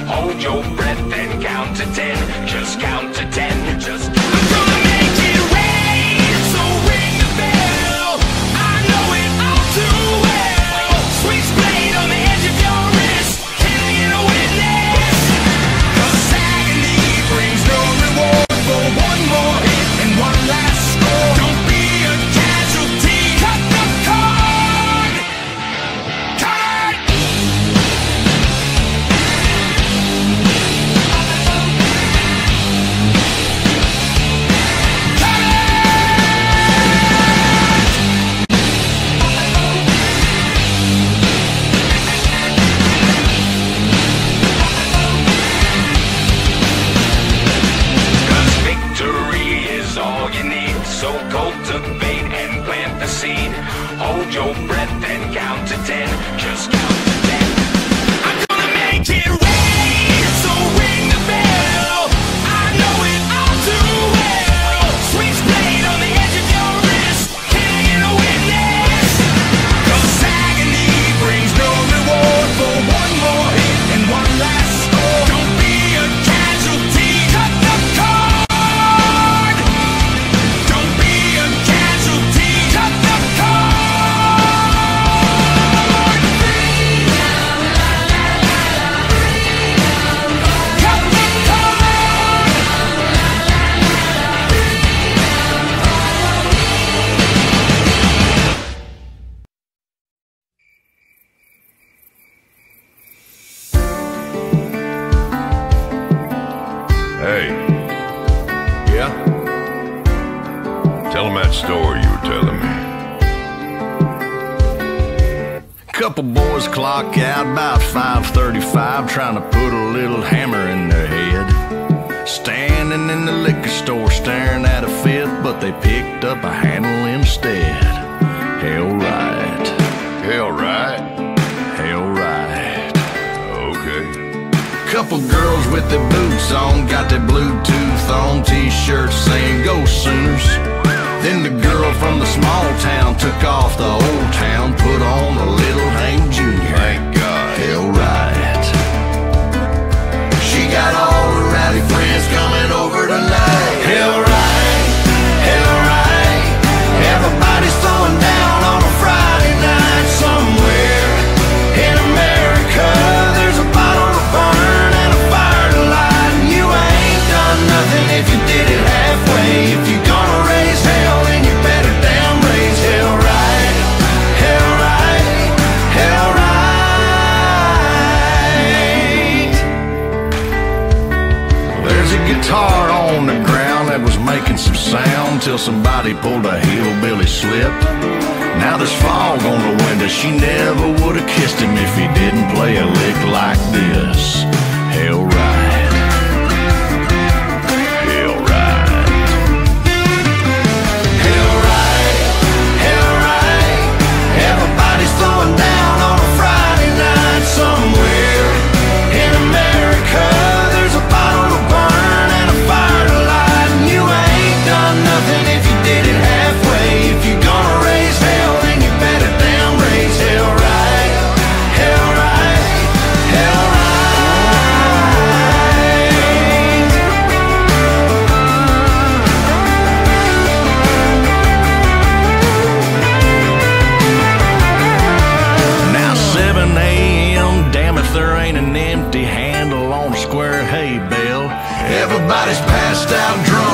Hold your breath and count to 10. Just count to 10. Just I'm gonna make it rain, so ring the bell. I know it all too well. Switch blade on the edge of your wrist. Can I get a witness? 'Cause agony brings no reward for one more hit and one last score. Don't be a casualty. Cut the cord. Cut it. So cultivate and plant the seed. Hold your breath and count to 10. Just count to 10. I'm gonna make it rain, so ring the bell. I know it all too well. Switch blade on the edge of your wrist. Can I get a witness? 'Cause agony brings no reward for one more hit and one last score. Don't be a casualty. Cut the cord. Don't be a casualty. Cut the cord. Cut the cord. Hey. Yeah? Tell him that story you were telling me. Couple boys clock out about 5:35, trying to put a little hammer in their head. Standing in the liquor store staring at a fifth, but they picked up a handle instead. Hell right. Hell right. Hell right. Okay. Couple girls with their boots on, got their Bluetooth on, t-shirts saying go Sooners. Then the girl from the small town took off the old town, put on a little Hank Jr. Thank God. Hell right. She got all her rowdy friends coming over tonight. Hell right. Hell right. Everybody's throwing down on a Friday night somewhere in America. There's a bottle to burn and a fire to light, and you ain't done nothing if you did it halfway. If you're gonna raise hell, then you better damn raise hell right. Hell right. Hell right. There's a guitar on the ground that was making some sound till somebody pulled a hillbilly slip. Now there's fog on the window. She never would have kissed him if he didn't play a lick like this. Hell right. Hell right. Hell right. Hell right. Everybody's throwing down on a Friday night somewhere in America. There's a bottle to burn and a fire to light, and you ain't done nothing if you did it halfway. If you're gonna raise hell, then you better damn raise hell right. Hell right. Hell right. Now 7 a.m., damn if there ain't an empty handle on a square hay bale. Everybody's passed out drunk.